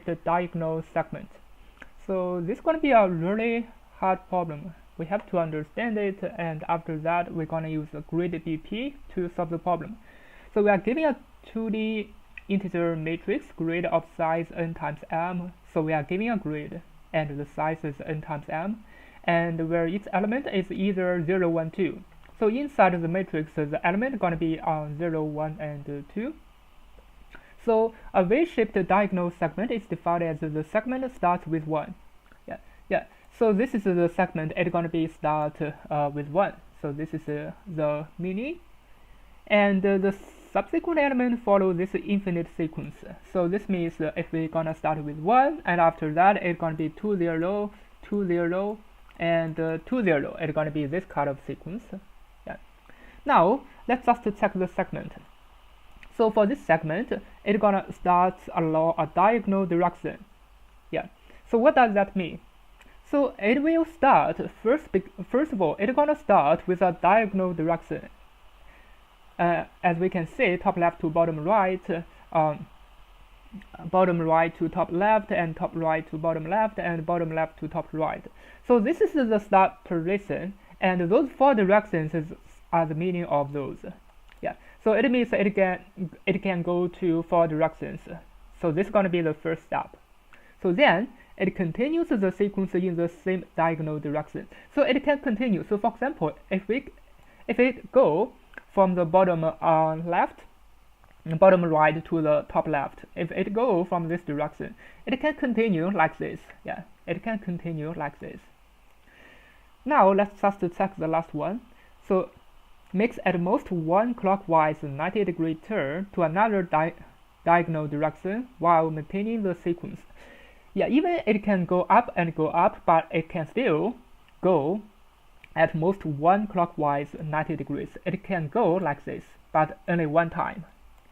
shift diagonal segment. So this is going to be a really hard problem. We have to understand it, and after that we're going to use a grid DP to solve the problem. So we are giving a 2D integer matrix grid of size n times m. So we are giving a grid and the size is n times m, and where each element is either 0, 1, 2. So inside of the matrix, the element is going to be 0, 1, and 2. So a V-shaped diagonal segment is defined as the segment starts with 1. Yeah. So this is the segment. It's going to be start with 1. So this is the meaning, and the subsequent element follow this infinite sequence. So this means if we're gonna start with 1, and after that it's gonna be 2, 0, 2, 0, and 2, 0. It's gonna be this kind of sequence. Yeah. Now let's just check the segment. So for this segment, it's gonna start along a diagonal direction. Yeah. So what does that mean? So it will start first of all, it's gonna start with a diagonal direction. As we can see, top left to bottom right, bottom right to top left, and top right to bottom left, and bottom left to top right. So this is the start position, and those 4 directions are the meaning of those. Yeah. So it means it can go to 4 directions. So this is going to be the first step. So then it continues the sequence in the same diagonal direction. So it can continue. So for example, if it go from the bottom left, bottom right to the top left, if it go from this direction, it can continue like this. Yeah, it can continue like this. Now let's just check the last one. So makes at most one clockwise 90-degree turn to another diagonal direction while maintaining the sequence. Yeah, even it can go up and go up, but it can still go at most one clockwise 90 degrees. It can go like this, but only one time.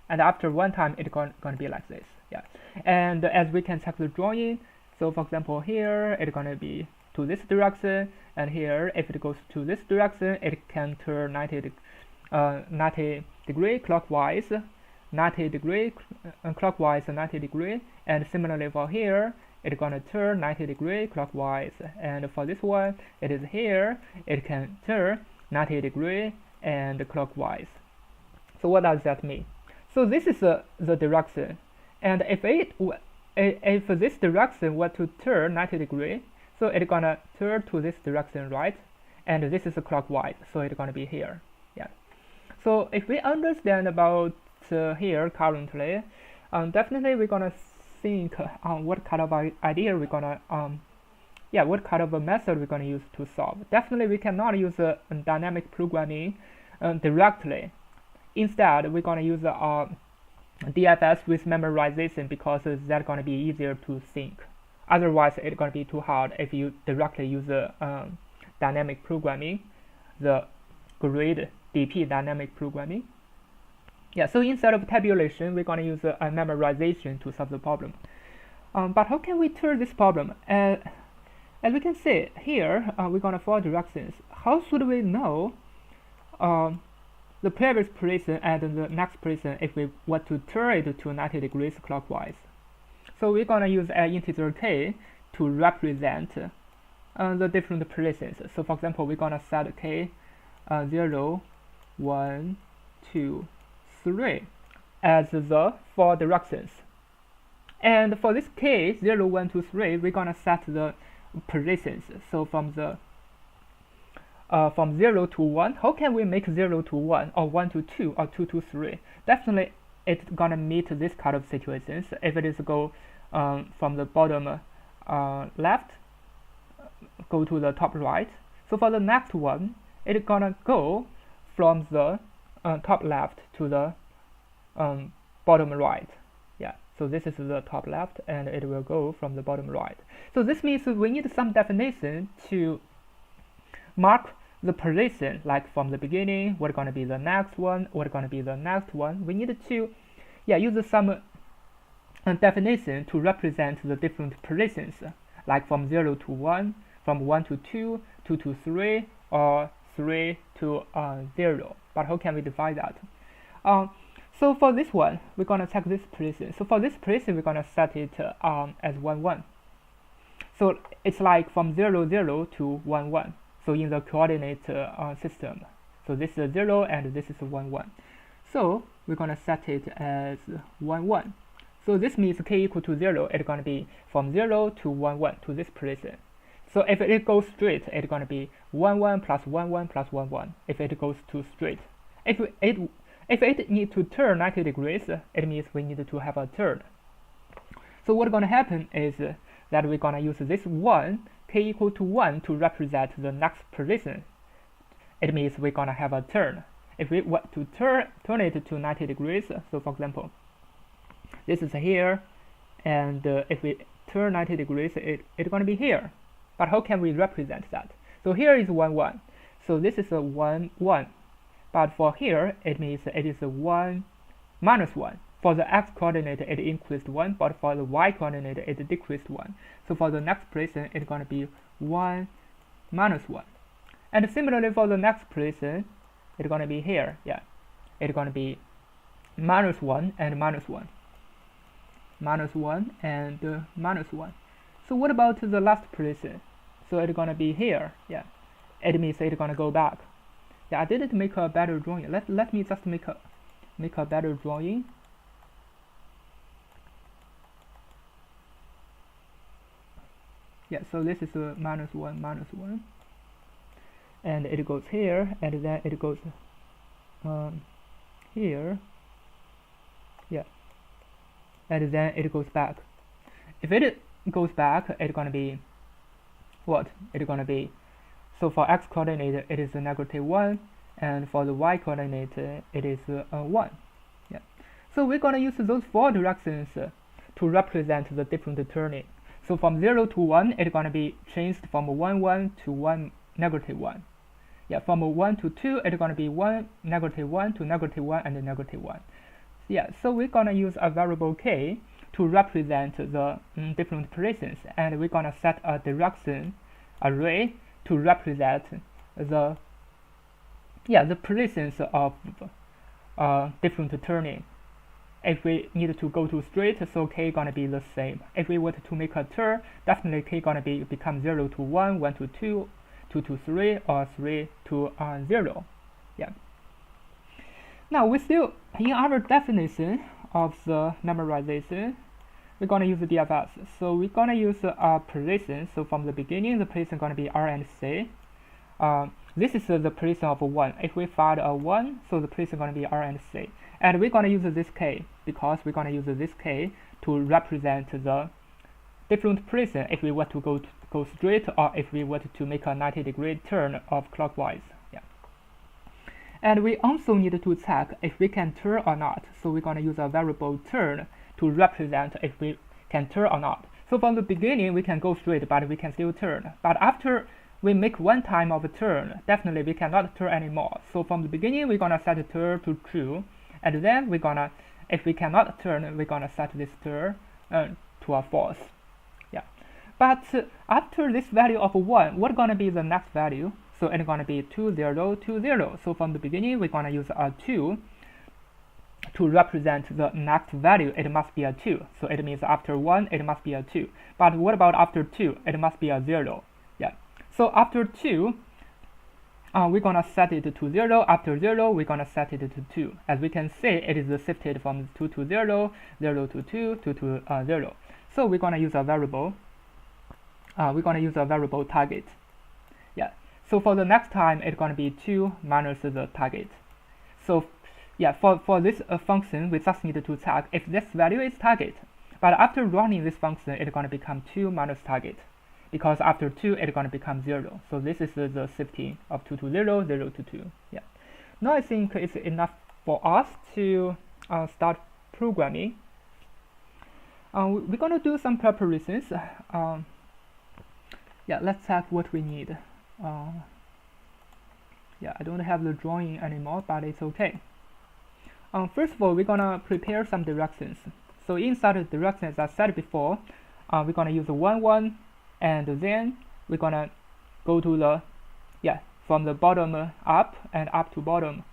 And after one time, it's going to be like this. Yeah. And as we can check the drawing, so for example, here, it's going to be to this direction. And here, if it goes to this direction, it can turn 90 degree clockwise, 90 degree clockwise, 90 degree. And similarly for here, it's gonna turn 90 degree clockwise, and for this one, it is here, it can turn 90 degree and clockwise. So what does that mean? So this is the direction, and if this direction were to turn 90 degree, so it's gonna turn to this direction, right? And this is clockwise, so it's gonna be here. Yeah. So if we understand about here currently, definitely we're gonna think on what kind of idea we're gonna what kind of a method we're gonna use to solve. Definitely we cannot use dynamic programming directly. Instead, we're gonna use DFS with memorization, because that's gonna be easier to think. Otherwise, it's gonna be too hard if you directly use dynamic programming, the grid DP dynamic programming. Yeah, so instead of tabulation, we're going to use a memorization to solve the problem. But how can we turn this problem? As we can see here, we're going to follow directions. How should we know the previous position and the next position if we want to turn it to 90 degrees clockwise? So we're going to use an integer k to represent the different positions. So for example, we're going to set k 0, 1, 2, 3 as the 4 directions. And for this case, 0, 1, 2, 3, we're gonna set the positions. So from 0 to 1, how can we make 0 to 1, or 1 to 2, or 2 to 3? Definitely it's gonna meet this kind of situations. If it is go from the bottom left, go to the top right. So for the next one, it's gonna go from the top left to the bottom right. Yeah, so this is the top left, and it will go from the bottom right. So this means we need some definition to mark the position, like from the beginning, what's going to be the next one, what's going to be the next one. We need to use some definition to represent the different positions, like from 0 to 1, from 1 to 2, 2 to 3, or 3 to 0. But how can we define that? So for this one, we're gonna check this position. So for this position, we're gonna set it as 1 1. So it's like from 0 0 to 1 1. So in the coordinate system, so this is 0 and this is 1 1. So we're gonna set it as 1 1. So this means k equal to 0. It's gonna be from 0 to 1 1 to this position. So if it goes straight, it's gonna be 1 1 plus 1 1 plus 1 1. If it goes to straight, if it needs to turn 90 degrees, it means we need to have a turn. So what's gonna happen is that we're gonna use this 1, k equal to 1 to represent the next position. It means we're gonna have a turn. If we want to turn it to 90 degrees, so for example, this is here, and if we turn 90 degrees, it's gonna be here. But how can we represent that? So here is 1 1. So this is a 1 1. But for here, it means it is a 1 minus 1. For the x coordinate, it increased 1, but for the y coordinate, it decreased 1. So for the next position, it's going to be 1 minus 1. And similarly, for the next position, it's going to be here. Yeah, it's going to be minus 1 and minus 1. Minus 1 and minus 1. So what about the last position? So it's going to be here. Yeah, it means it's going to go back. Yeah, I didn't make a better drawing. Let me just make a better drawing. Yeah, so this is a minus 1, and it goes here, and then it goes here. Yeah, and then it goes back. If it goes back, it's gonna be what? It's gonna be, so for x coordinate it is a -1, and for the y coordinate it is a 1. Yeah, so we're gonna use those 4 directions to represent the different turning. So from 0 to 1, it's gonna be changed from 1 1 to 1 -1. Yeah, from 1 to 2, it's gonna be 1 -1 to -1 and -1. Yeah, so we're gonna use a variable k to represent the different positions, and we're gonna set a direction array to represent the positions of different turning. If we need to go to straight, so k gonna be the same. If we want to make a turn, definitely k gonna become 0 to 1, 1 to 2, 2 to 3, or 3 to 0. Yeah. Now we still, in our definition of the memorization, we're gonna use the DFS. So we're gonna use a position. So from the beginning, the position gonna be R and C. This is the position of 1. If we find a 1, so the position gonna be R and C. And we're gonna use this k because we're gonna use this k to represent the different position if we want to go straight, or if we want to make a 90-degree turn of clockwise. Yeah. And we also need to check if we can turn or not. So we're gonna use a variable turn to represent if we can turn or not. So from the beginning, we can go straight, but we can still turn. But after we make one time of a turn, definitely we cannot turn anymore. So from the beginning, we're gonna set turn to true, and then we're gonna, if we cannot turn, we're gonna set this turn to a false. Yeah. But after this value of 1, what's gonna be the next value? So it's gonna be 2 0 2 0. So from the beginning, we're gonna use a 2 to represent the next value. It must be a 2. So it means after 1, it must be a 2. But what about after 2? It must be a 0. Yeah. So after 2, we're gonna set it to 0. After 0, we're gonna set it to 2. As we can see, it is shifted from 2 to 0, 0 to 2, 2 to 0. So we're gonna use a variable. Target. Yeah. So for the next time, it's gonna be 2 minus the target. So yeah, for this function, we just need to check if this value is target. But after running this function, it's gonna become 2 minus target, because after 2, it's gonna become 0. So this is the shifting of 2 to 0, 0 to 2. Yeah. Now I think it's enough for us to start programming. We're gonna do some preparations. Yeah, let's check what we need. Yeah, I don't have the drawing anymore, but it's okay. First of all, we're gonna prepare some directions. So inside the directions, as I said before, we're gonna use 1 1, and then we're gonna go to the, from the bottom up and up to bottom.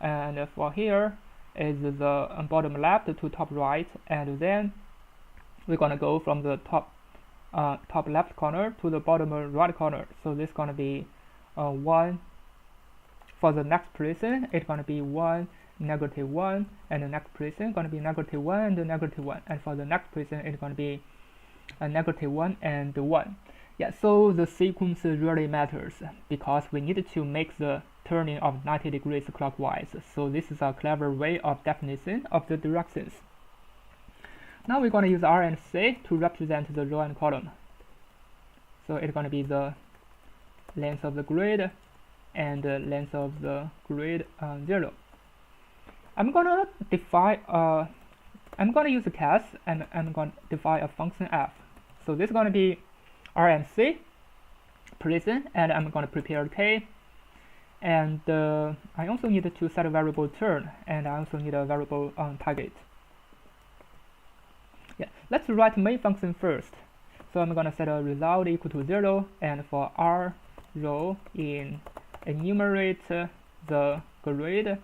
And for here, is the bottom left to top right, and then we're gonna go from the top left corner to the bottom right corner. So this gonna be 1. For the next position, it's gonna be 1, -1, and the next position gonna be -1 and -1, and for the next position it's gonna be -1 and 1. Yeah, so the sequence really matters because we need to make the turning of 90 degrees clockwise. So this is a clever way of definition of the directions. Now we're going to use R and C to represent the row and column. So it's going to be the length of the grid and the length of the grid 0. I'm going to define I'm going to use a class, and I'm going to define a function f. So this is going to be R and C position, and I'm going to prepare k, and I also need to set a variable turn, and I also need a variable target. Yeah, let's write main function first. So I'm going to set a result equal to 0, and for R row in enumerate the grid.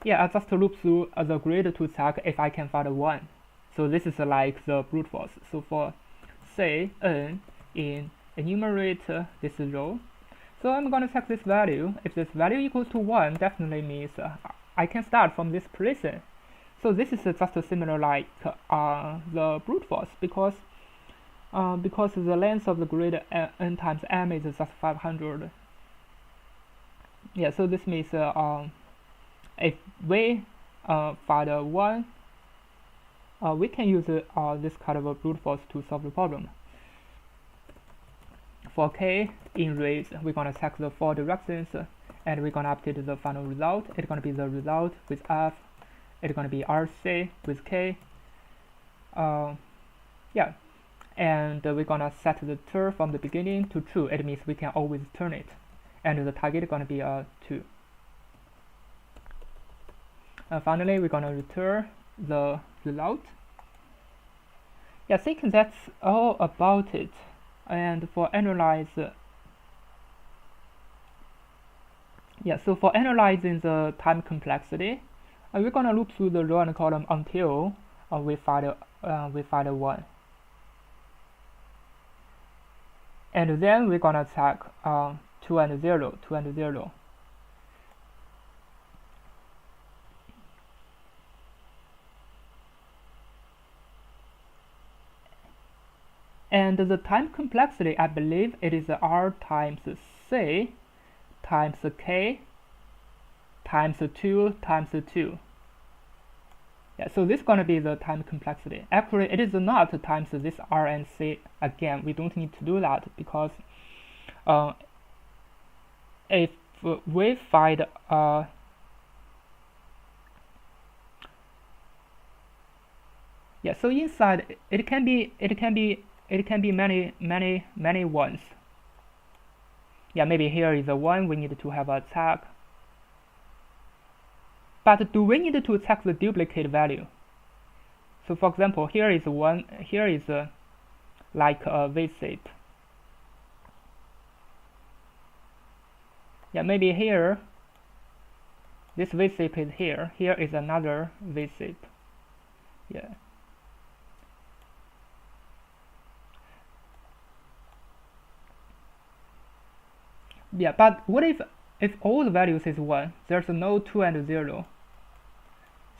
Yeah, I just loop through the grid to check if I can find a 1. So this is like the brute force. So for say n in enumerate this row, so I'm going to check this value. If this value equals to 1, definitely means I can start from this position. So this is just similar like the brute force, because the length of the grid n times m is just 500. Yeah, so this means if we find a 1, we can use this kind of a brute force to solve the problem. For k in rays, we're going to check the 4 directions, and we're going to update the final result. It's going to be the result with f. It's going to be RC with k. Yeah, and we're going to set the turn from the beginning to true. It means we can always turn it, and the target is going to be 2. Finally, we're going to return the result. Yeah, I think that's all about it. And for analyze, yeah, so for analyzing the time complexity, we're going to loop through the row and column until we find a 1. And then we're going to check 2 and 0, 2 and 0. And the time complexity, I believe it is R times C times K times 2 times 2. Yeah, so this is going to be the time complexity. Actually, it is not times this R and C again. We don't need to do that, because if we find yeah, so inside it can be many ones. Yeah, maybe here is a 1, we need to have a check. But do we need to check the duplicate value? So for example, here is 1, here is like a V-shape. Yeah, maybe here, this V-shape is here, here is another V-shape. Yeah. Yeah, but what if all the values is 1? There's no 2 and 0.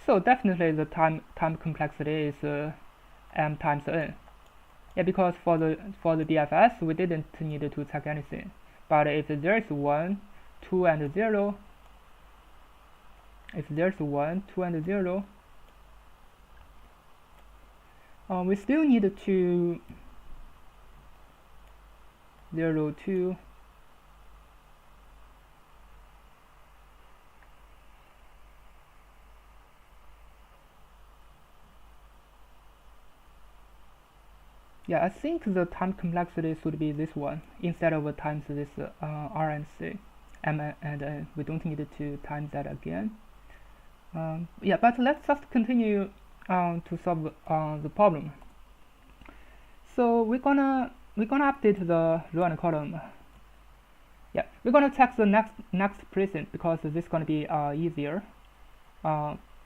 So definitely the time complexity is m times n. Yeah, because for the DFS we didn't need to check anything. But if there is 1, 2 and 0, if there's 1, 2 and 0, we still need to 0, 2. Yeah, I think the time complexity should be this one instead of times this R and C, M and N. We don't need to times that again. Yeah, but let's just continue to solve the problem. So we're gonna update the row and column. Yeah, we're gonna check the next position, because this is gonna be easier.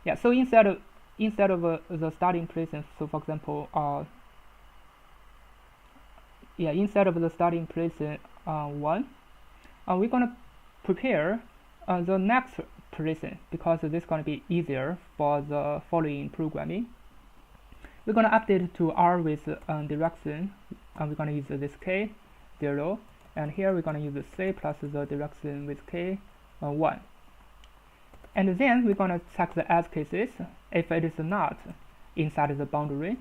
Yeah, so instead of the starting position, so for example, yeah, instead of the starting position 1, we're gonna prepare the next position, because this is gonna be easier for the following programming. We're gonna update it to R with direction, and we're gonna use this K 0, and here we're gonna use the C plus the direction with K 1. And then we're gonna check the else cases if it is not inside the boundary.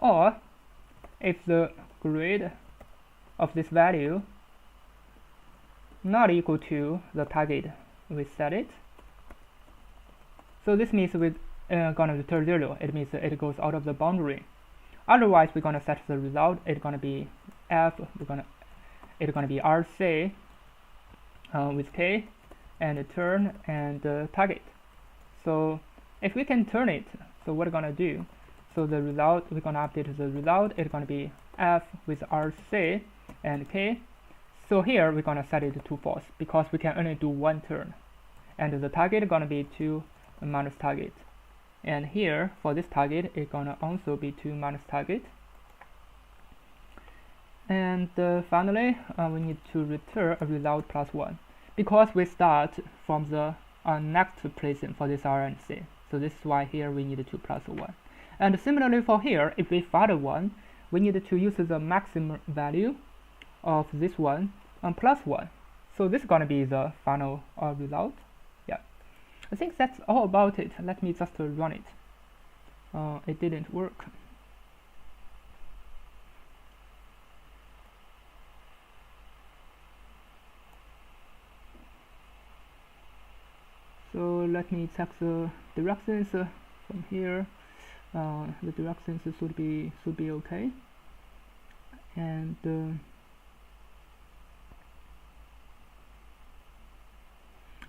Or if the grade of this value not equal to the target we set it. So this means we're gonna return 0. It means it goes out of the boundary. Otherwise, we're gonna set the result. It's gonna be F. It's gonna be RC with K and turn and target. So if we can turn it, so what we're gonna do? So the result, we're gonna update the result. It's gonna be F with RC and K. So here we're gonna set it to false, because we can only do one turn, and the target is gonna be 2 minus target. And here for this target, it's gonna also be 2 minus target. And finally, we need to return a result plus 1, because we start from the next position for this RNC. So this is why here we need 2 plus 1. And similarly for here, if we find 1, we need to use the maximum value of this one and plus 1. So this is going to be the final result. Yeah, I think that's all about it. Let me just run it. It didn't work. So let me check the directions from here. The directions should be okay. And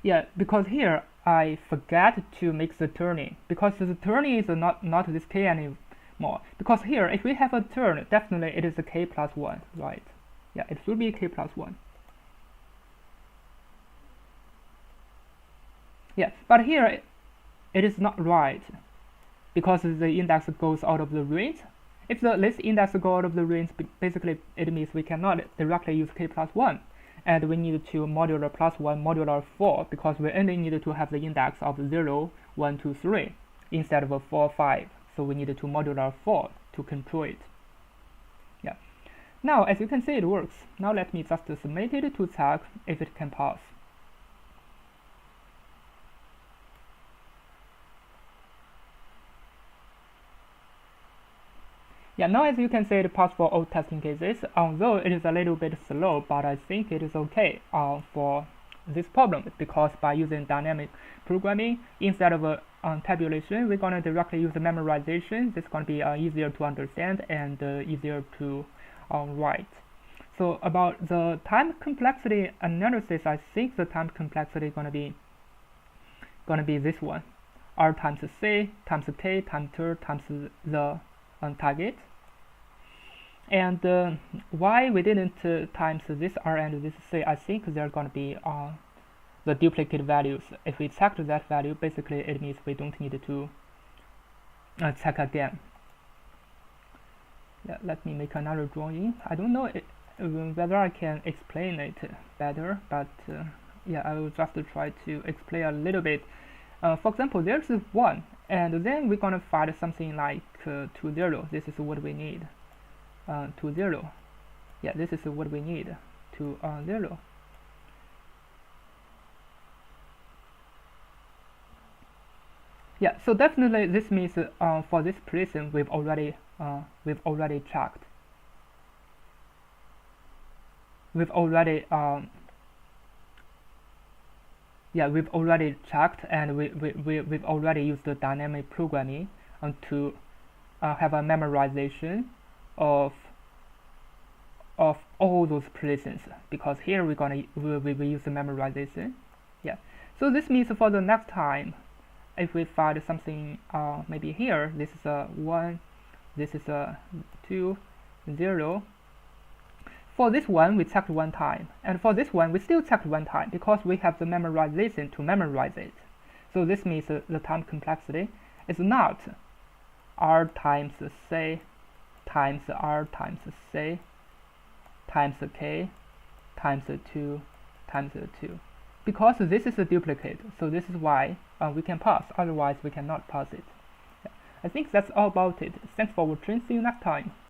yeah, because here I forgot to make the turning, because the turning is not this K anymore. Because here, if we have a turn, definitely it is a K plus 1, right? Yeah, it should be K plus 1. Yeah, but here it is not right, because the index goes out of the range. If this index goes out of the range, basically it means we cannot directly use K plus 1. And we need to modular plus 1 modular 4, because we only need to have the index of 0, 1, 2, 3 instead of 4, 5. So we need to modular 4 to control it. Yeah. Now, as you can see, it works. Now let me just submit it to check if it can pass. Yeah, now as you can see, it passed for all testing cases, although it is a little bit slow, but I think it is okay for this problem, because by using dynamic programming instead of tabulation, we're going to directly use memorization. This is going to be easier to understand and easier to write. So about the time complexity analysis, I think the time complexity is going to be this one: R times C times K times T times the target. And why we didn't times this R and this C, I think they're going to be the duplicate values. If we check that value, basically it means we don't need to check again. Yeah, let me make another drawing. I don't know whether I can explain it better, but yeah, I will just try to explain a little bit. For example, there's 1, and then we're going to find something like 2, 0. This is what we need. 2, 0. Yeah, this is what we need. 2, 0. Yeah, so definitely this means for this position we've already checked. We've already checked, and we've already used the dynamic programming to have a memorization of all those positions, because here we use the memorization. Yeah, so this means for the next time, if we find something maybe here, this is a 1, this is a 2, 0. For this one, we checked one time, and for this one, we still checked one time because we have the memorization to memorize it. So this means the time complexity is not r times c times r times c times k times 2 times 2. Because this is a duplicate, so this is why we can pass, otherwise we cannot pass it. I think that's all about it. Thanks for watching, see you next time.